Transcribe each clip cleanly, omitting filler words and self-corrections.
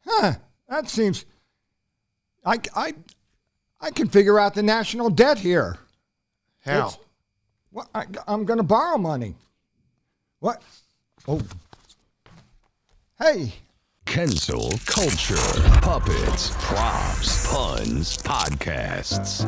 That seems... I can figure out the national debt here. How? I'm going to borrow money. What? Oh. Hey. Kensil Culture, Puppets, Props, Puns, Podcasts.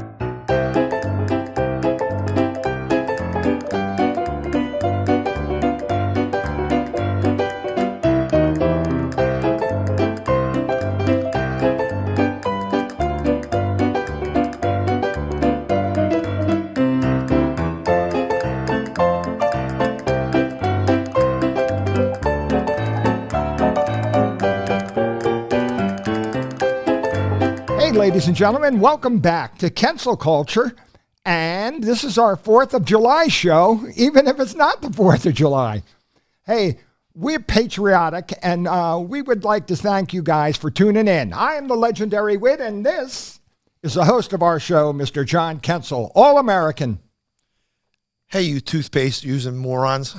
Ladies and gentlemen, welcome back to Kensil Culture, and this is our 4th of July show, even if it's not the 4th of July. Hey, we're patriotic, and we would like to thank you guys for tuning in. I am the legendary Wit, and this is the host of our show, Mr. John Kensil, All-American. Hey, you toothpaste-using morons.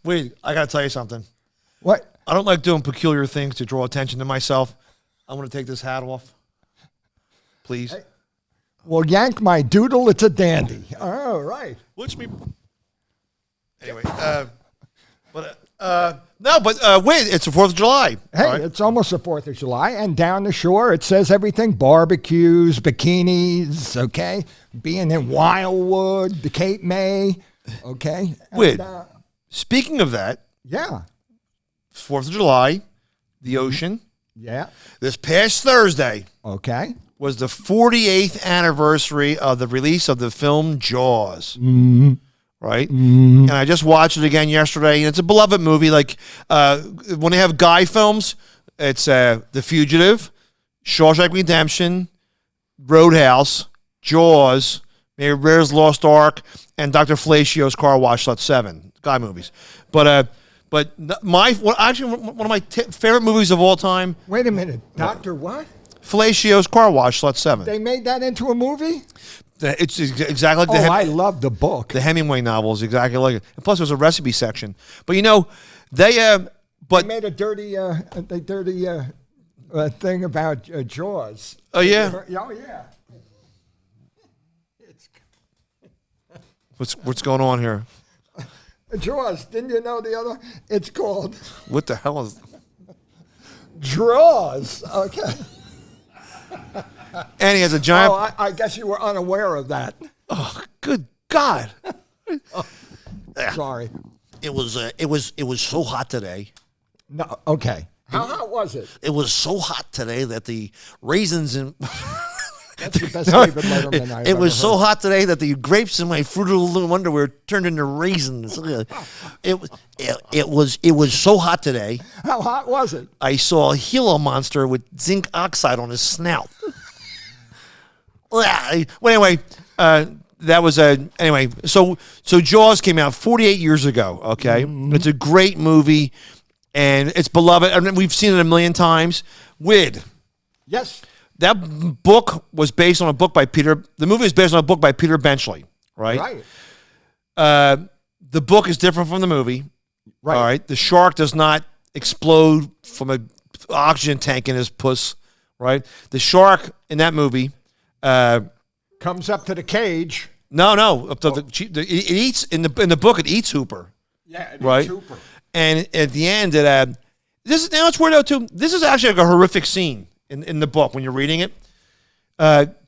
Wait, I got to tell you something. What? I don't like doing peculiar things to draw attention to myself. I'm going to take this hat off, please. Hey, well, yank my doodle. It's a dandy. All right. Watch me. Anyway, wait, it's the 4th of July. Hey, right. It's almost the 4th of July, and down the shore it says everything: barbecues, bikinis, okay? Being in Wildwood, the Cape May, okay? Wait, speaking of that, yeah. 4th of July, the ocean. Yeah. This past Thursday, okay, was the 48th anniversary of the release of the film Jaws. Mm-hmm. Right? Mm-hmm. And I just watched it again yesterday, and it's a beloved movie. Like when they have Guy films, it's The Fugitive, Shawshank Redemption, Roadhouse, Jaws, maybe Rare's Lost Ark, and Dr. Fellacio's Car Wash. That's 7 Guy movies. But one of my favorite movies of all time. Wait a minute, Dr. What? Fellacio's Car Wash. That's 7. They made that into a movie? It's exactly like I love the book. The Hemingway novel is exactly like it. And plus, there's a recipe section. But they made a dirty thing about Jaws. Oh yeah. Oh yeah. What's going on here? Jaws. Didn't you know the other? It's called... What the hell is... Draws. Okay. And he has a giant... Oh, I guess you were unaware of that. Oh, good God. Oh, sorry. It was so hot today. No, okay. How hot was it? It was so hot today that the raisins in... That's the best David Letterman I've It was ever so heard. hot today that the grapes in my Fruit of the Loom underwear turned into raisins. It was so hot today. How hot was it? I saw a Gila monster with zinc oxide on his snout. Well, anyway, that was anyway. So Jaws came out 48 years ago. Okay, It's a great movie, and it's beloved. I mean, we've seen it a million times. Yes. That book was based on a book by Peter. The movie is based on a book by Peter Benchley, right? Right. The book is different from the movie. Right. All right. The shark does not explode from an oxygen tank in his puss, right? The shark in that movie comes up to the cage. No. Up to it eats in the book. It eats Hooper. Yeah. Right. Hooper. And at the end, it's weird though too. This is actually like a horrific scene in the book when you're reading it.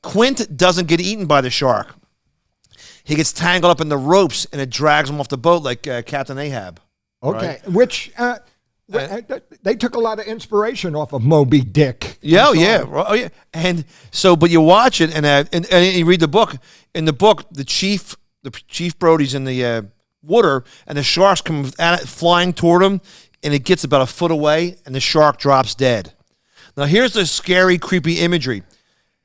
Quint doesn't get eaten by the shark. He gets tangled up in the ropes and it drags him off the boat like Captain Ahab. Okay, right? Which they took a lot of inspiration off of Moby Dick. Yeah, yeah. And so, but you watch it and you read the book. In the book, the chief Brody's in the water, and the sharks come flying toward him, and it gets about a foot away, and the shark drops dead. Now, here's the scary, creepy imagery.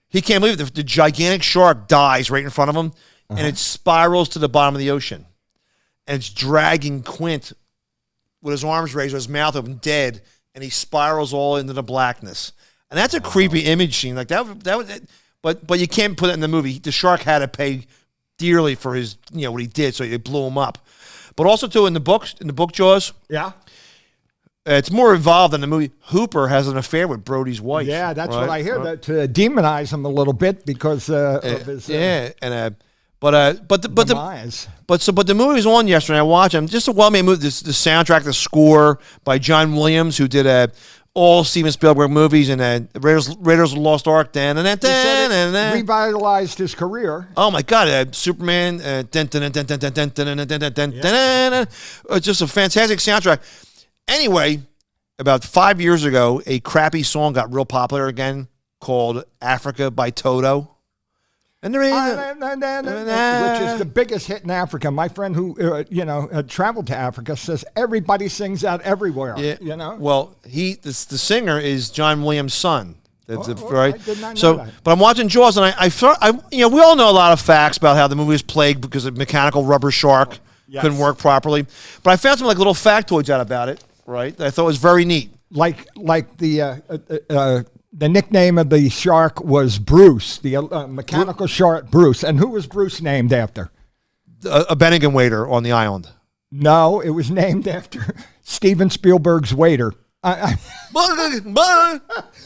He can't believe it. The gigantic shark dies right in front of him, and it spirals to the bottom of the ocean. And it's dragging Quint with his arms raised, with his mouth open, dead, and he spirals all into the blackness. And that's a creepy image scene. Like that. But you can't put it in the movie. The shark had to pay dearly for his, what he did, so it blew him up. But also too in the book Jaws. Yeah. It's more involved in the movie. Hooper has an affair with Brody's wife. Yeah, that's right? what I hear. That to demonize him a little bit because of his but the demise. but the movie was on yesterday. I watched them. Just a well-made movie. The soundtrack, the score by John Williams, who did all Steven Spielberg movies and Raiders of the Lost Ark. Revitalized his career. Oh my God! Superman. It's just a fantastic soundtrack. Anyway, about 5 years ago, a crappy song got real popular again called "Africa" by Toto. And there Which is the biggest hit in Africa. My friend who traveled to Africa says everybody sings that everywhere. Yeah. You know. Well, the singer is John Williams' son. Right. I did not know so, that. but I'm watching Jaws, and I we all know a lot of facts about how the movie was plagued because a mechanical rubber shark couldn't work properly. But I found some little factoids out about it. Right. That I thought was very neat. Like the nickname of the shark was Bruce, the mechanical shark Bruce. And who was Bruce named after? A Bennigan waiter on the island. No, it was named after Steven Spielberg's waiter.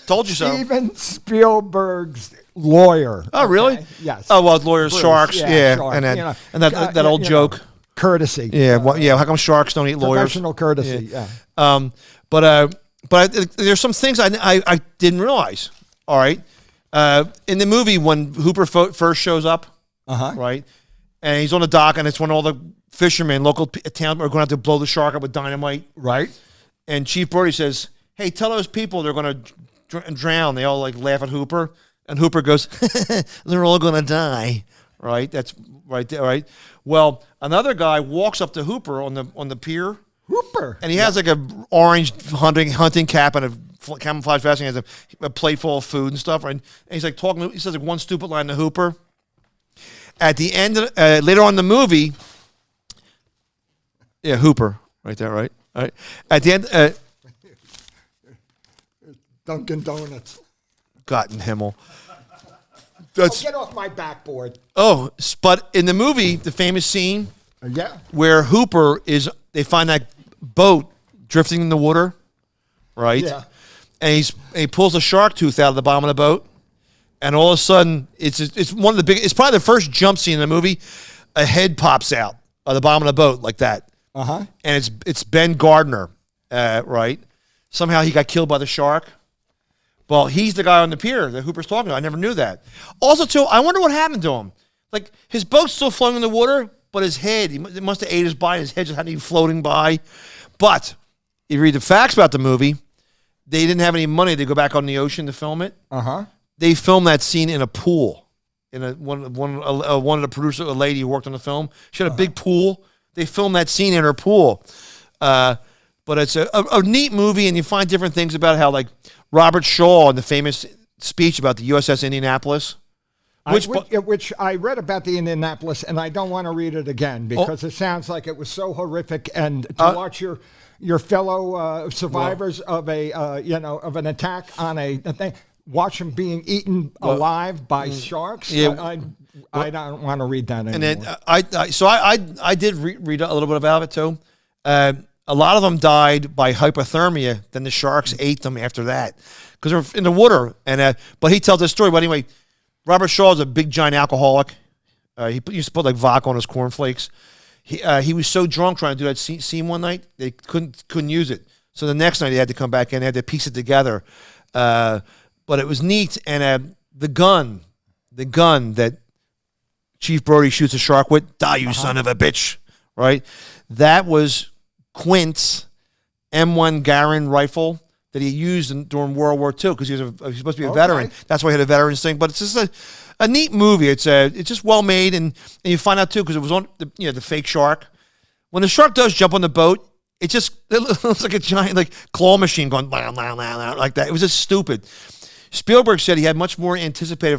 Told you so. Steven Spielberg's lawyer. Oh, really? Okay. Yes. Oh, well, lawyers, Bruce, sharks, yeah. shark, And that old joke. Courtesy. Yeah, how come sharks don't eat lawyers? Professional courtesy, yeah. But there's some things I didn't realize. All right, in the movie when Hooper first shows up, right, and he's on the dock, and it's when all the fishermen, local town, are going to have to blow the shark up with dynamite, right? And Chief Brody says, "Hey, tell those people they're going to drown." They all laugh at Hooper, and Hooper goes, "They're all going to die." Right, that's right there. Right. Well, another guy walks up to Hooper on the pier. Hooper. And he has a orange hunting cap and a camouflage vest, and he has a plate full of food and stuff. Right? And he's talking. He says one stupid line to Hooper. At the end, later on in the movie, Hooper, right there, right. At the end, Dunkin' Donuts. God in Himmel. Get off my backboard. Oh, but in the movie, the famous scene, where Hooper they find that boat drifting in the water, right? Yeah. And he pulls a shark tooth out of the bottom of the boat, and all of a sudden, it's one of the big. It's probably the first jump scene in the movie. A head pops out of the bottom of the boat like that. And it's Ben Gardner, right? Somehow he got killed by the shark. Well, he's the guy on the pier that Hooper's talking about. I never knew that. Also, too, I wonder what happened to him. His boat's still floating in the water, but his head, he must have ate his body. His head just hadn't even floating by. But if you read the facts about the movie, they didn't have any money to go back on the ocean to film it. They filmed that scene in a pool. One of the producers, a lady who worked on the film, she had a big pool. They filmed that scene in her pool. But it's a neat movie, and you find different things about how, Robert Shaw in the famous speech about the USS Indianapolis. Which I read about the Indianapolis, and I don't want to read it again because it sounds like it was so horrific. And to watch your fellow survivors of an attack on a thing, watch them being eaten alive by sharks. Yeah, I don't want to read that anymore. And then I did read a little bit about it too. A lot of them died by hypothermia. Then the sharks ate them after that because they're in the water. And but he tells this story. But anyway, Robert Shaw is a big giant alcoholic. He used to put vodka on his cornflakes. He was so drunk trying to do that scene one night they couldn't use it. So the next night they had to come back in. They had to piece it together. But it was neat. And the gun that Chief Brody shoots a shark with, die you son of a bitch, right? That was Quint's M1 Garand rifle that he used during World War II because he was supposed to be a veteran. That's why he had a veterans thing. But it's just a neat movie. It's just well made, and you find out too because it was on the fake shark. When the shark does jump on the boat, it looks like a giant claw machine going like that. It was just stupid. Spielberg said he had much more anticipated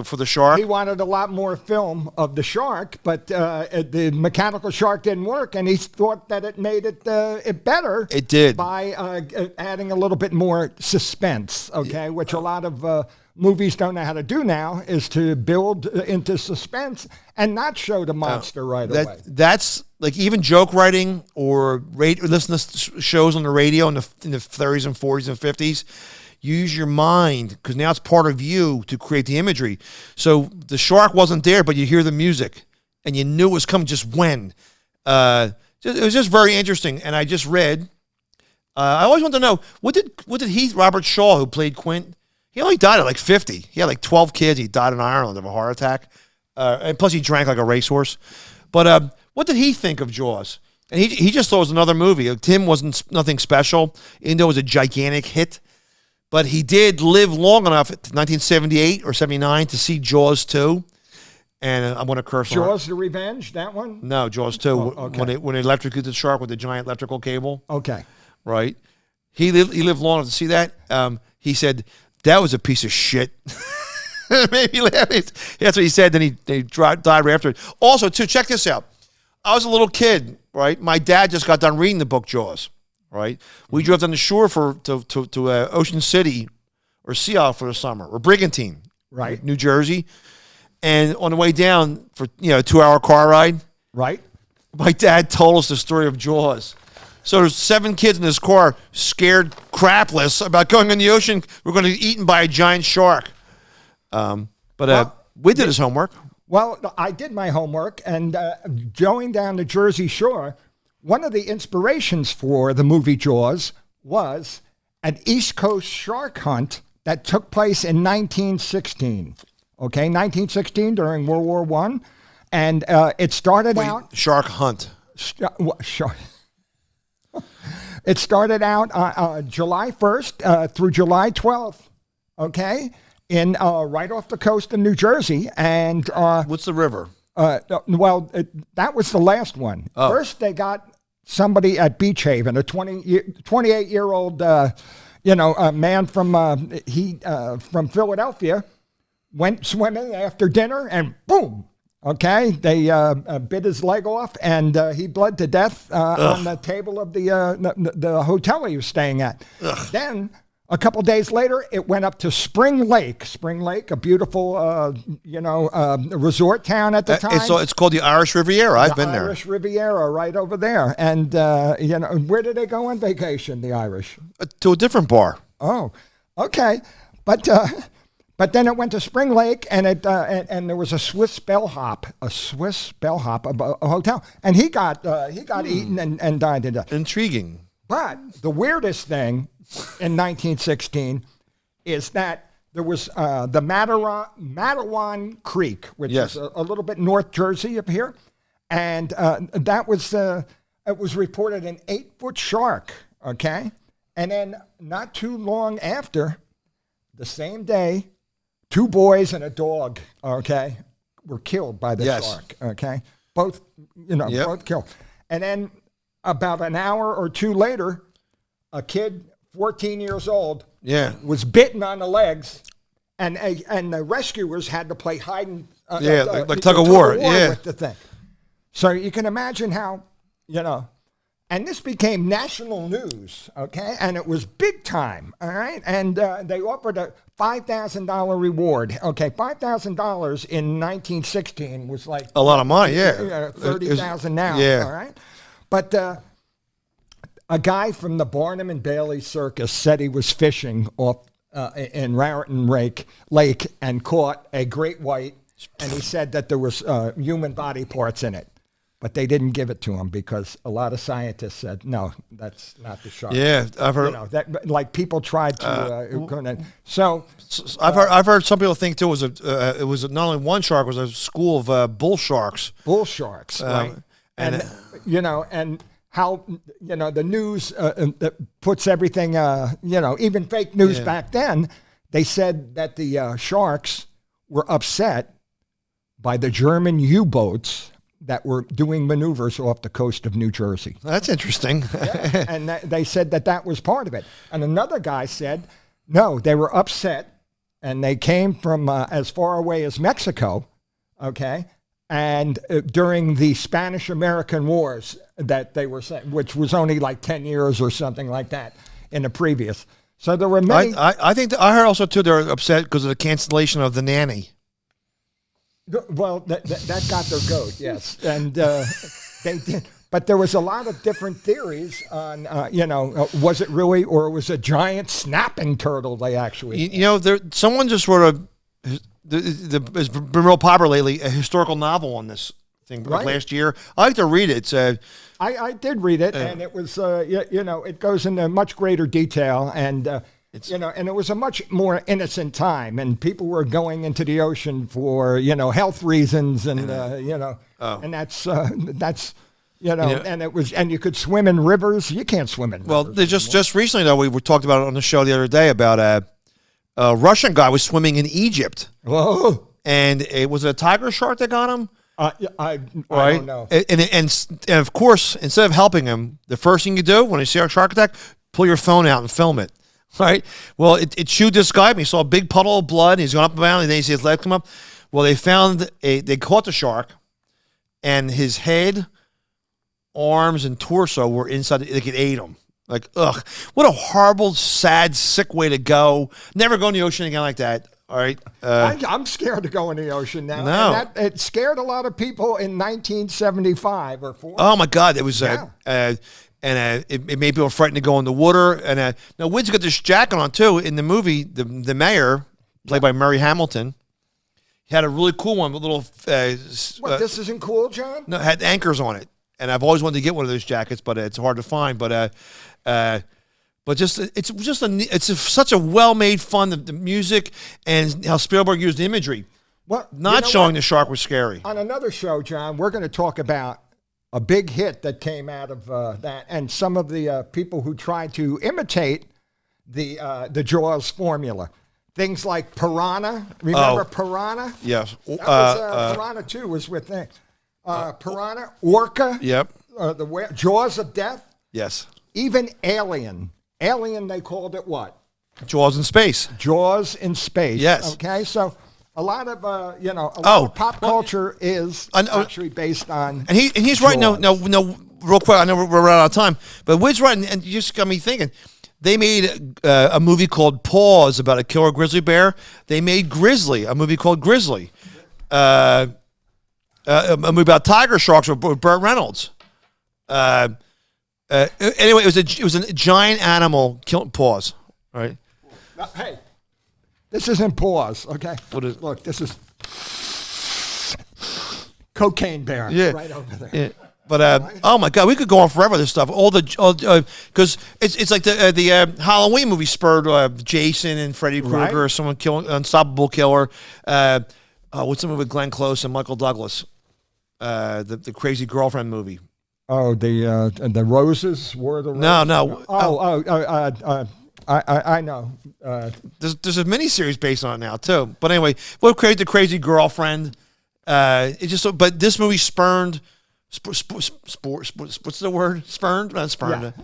for the shark. He wanted a lot more film of the shark, but the mechanical shark didn't work, and he thought that it made it better. It did. By adding a little bit more suspense, okay, which a lot of movies don't know how to do now, is to build into suspense and not show the monster right away. That's like even joke writing or listen to shows on the radio in the 30s and 40s and 50s. Use your mind, because now it's part of you to create the imagery. So the shark wasn't there, but you hear the music, and you knew it was coming just when. It was just very interesting. And I just read. I always want to know what did Robert Shaw, who played Quint, he only died at like 50. He had like 12 kids. He died in Ireland of a heart attack, and plus he drank like a racehorse. But what did he think of Jaws? And he just thought it was another movie. Tim wasn't nothing special, even though it was a gigantic hit. But he did live long enough, 1978 or 79, to see Jaws 2. And I'm going to curse on Jaws the Revenge, that one? No, Jaws 2. Oh, okay. When they electrocuted the shark with the giant electrical cable. Okay. Right? He lived long enough to see that. He said, that was a piece of shit. Made me laugh. That's what he said. Then they died right after it. Also, too, check this out. I was a little kid, right? My dad just got done reading the book Jaws. Right, we drove down the shore to Ocean City or Sea Isle for the summer, or Brigantine, right, New Jersey, and on the way down for 2-hour car ride, right, my dad told us the story of Jaws. So there's 7 kids in this car, scared crapless about going in the ocean. We're going to be eaten by a giant shark. We did his homework. Well, I did my homework, and going down the Jersey Shore. One of the inspirations for the movie Jaws was an East Coast shark hunt that took place in 1916. Okay, 1916 during World War I. And it started out... Shark hunt. It started out July 1st through July 12th, okay, in right off the coast of New Jersey. And what's the river? That was the last one. Oh. First, they got somebody at Beach Haven, a 28-year-old, man from Philadelphia, went swimming after dinner, and boom, okay, they bit his leg off, and he bled to death on the table of the hotel he was staying at. Ugh. Then, a couple days later, it went up to Spring Lake. Spring Lake, a beautiful, resort town at the time. It's called the Irish Riviera. I've been there. Irish Riviera, right over there. And where did they go on vacation? The Irish to a different bar. Oh, okay, but then it went to Spring Lake, and and there was a Swiss bellhop, a hotel, and he got eaten and died to death. Intriguing. But the weirdest thing in 1916 is that there was the Matawan Creek, which is a little bit North Jersey up here, and that was it was reported an 8-foot shark. Okay, and then not too long after, the same day, 2 boys and a dog. Okay, were killed by the shark. Okay, both killed, and then about an hour or 2 later, a kid, 14 years old, was bitten on the legs, and the rescuers had to play hide and like tug of war with the thing. So you can imagine how, and this became national news, okay, and it was big time, all right, and they offered a $5,000 reward. Okay, $5,000 in 1916 was like a lot of money, $30,000 now, all right, but. A guy from the Barnum and Bailey Circus said he was fishing off in Raritan Lake and caught a great white, and he said that there was human body parts in it, but they didn't give it to him because a lot of scientists said, no, that's not the shark. Yeah, I've heard. That people tried to. I've heard some people think too it was not only one shark, it was a school of bull sharks. Bull sharks, right? And how the news puts everything even fake news back then. They said that the sharks were upset by the German U-boats that were doing maneuvers off the coast of New Jersey. That's interesting. And they said that was part of it. And another guy said, no, they were upset and they came from as far away as Mexico, okay? And during the Spanish-American Wars that they were saying, which was only like 10 years or something like that in the previous. So there were many. I think I heard also too they're upset because of the cancellation of The Nanny. Well, that got their goat, yes, and they did. But there was a lot of different theories on, was it really, or it was a giant snapping turtle they actually. Someone just wrote it's been real popular lately, a historical novel on this thing last year. I like to read it. I did read it, and it was, it goes into much greater detail, and and it was a much more innocent time, and people were going into the ocean for health reasons, and and that's. And it was, and you could swim in rivers. You can't swim in rivers. Well, they just recently though we talked about it on the show the other day about a Russian guy was swimming in Egypt. Whoa! And it was a tiger shark that got him. I don't know. And of course, instead of helping him, the first thing you do when you see a shark attack, pull your phone out and film it. Right? Well, it chewed this guy. And he saw a big puddle of blood. And he's going up and down, and then you see his leg come up. Well, they caught the shark, and his head, arms, and torso were inside. They could eat him. Like, ugh, what a horrible, sad, sick way to go. Never go in the ocean again like that. All right. I'm scared to go in the ocean now. No. And it scared a lot of people in 1975 or 4. Oh my God, it was it made people frightened to go in the water. And now Wid's got this jacket on too. In the movie, the mayor, played by Murray Hamilton, he had a really cool one with little. This isn't cool, John? No, it had anchors on it, and I've always wanted to get one of those jackets, but it's hard to find. But it's such a well-made fun. The music and how Spielberg used the imagery. Well, not showing the shark was scary. On another show, John, we're going to talk about a big hit that came out of that, and some of the people who tried to imitate the Jaws formula. Things like Piranha. Remember Piranha? Yes. That was, Piranha 2 was with that. Piranha, Orca. Yep. Jaws of Death. Yes. Even Alien. Alien, they called it what? Jaws in space. Jaws in space. Yes. Okay, so a lot of of pop culture is actually based on. And he's right. No, real quick. I know we're running out of time, but Wid's right, and you just got me thinking. They made a movie called Paws about a killer grizzly bear. They made Grizzly, a movie called Grizzly. A movie about tiger sharks with Burt Reynolds. Anyway, it was a giant animal killing Paws. Right. Hey, this isn't Paws. Okay. What is? Look, this is Cocaine Bear. Yeah. Right over there. Yeah. But oh my God, we could go on forever. This stuff, because it's like the Halloween movie spurred Jason and Freddy Krueger, or someone killing Unstoppable Killer. What's the movie with Glenn Close and Michael Douglas? The Crazy Girlfriend movie. Oh, the Roses were the Roses? No. I know. There's a miniseries based on it now too. But anyway, we'll create the Crazy Girlfriend. But this movie spurned. What's the word? Spurned? Not spurned.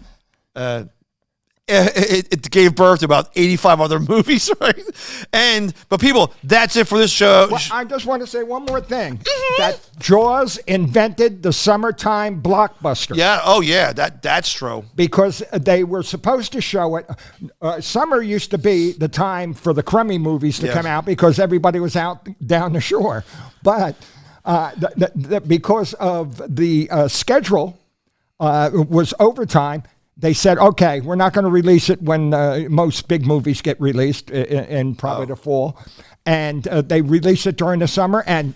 Yeah. It gave birth to about 85 other movies, right? But people, that's it for this show. Well, I just want to say one more thing. That Jaws invented the summertime blockbuster. Yeah. Oh, yeah. That's true. Because they were supposed to show it. Summer used to be the time for the crummy movies to come out because everybody was out down the shore. But because of the schedule was overtime, they said, okay, we're not going to release it when most big movies get released in probably the fall. And they release it during the summer, and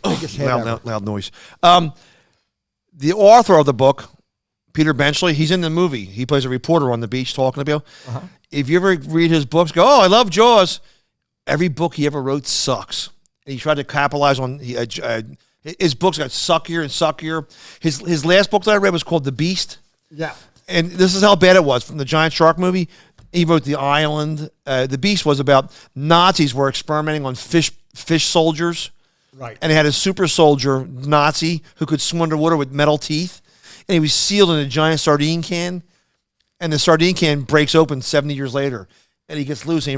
loud noise. The author of the book, Peter Benchley, he's in the movie. He plays a reporter on the beach talking to people. Uh-huh. If you ever read his books, go, I love Jaws. Every book he ever wrote sucks. And he tried to capitalize on his books got suckier and suckier. His last book that I read was called The Beast. Yeah. And this is how bad it was from the giant shark movie. He wrote The Island. The Beast was about Nazis were experimenting on fish soldiers. Right. And they had a super soldier Nazi who could swim underwater with metal teeth. And he was sealed in a giant sardine can. And the sardine can breaks open 70 years later. and he gets loose and he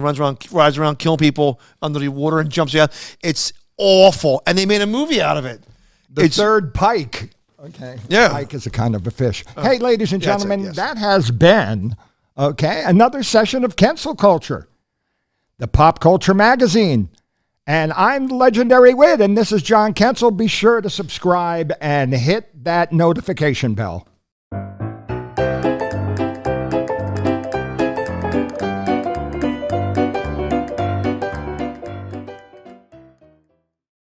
rides around killing people under the water and jumps out. It's awful. And they made a movie out of it. The third pike. Okay. Yeah. Pike is a kind of a fish. Hey, ladies and that's it, gentlemen, yes. that has been, another session of Kensil Culture, the Pop Culture Magazine. And I'm the Legendary Wit, and this is John Kensil. Be sure to subscribe and hit that notification bell.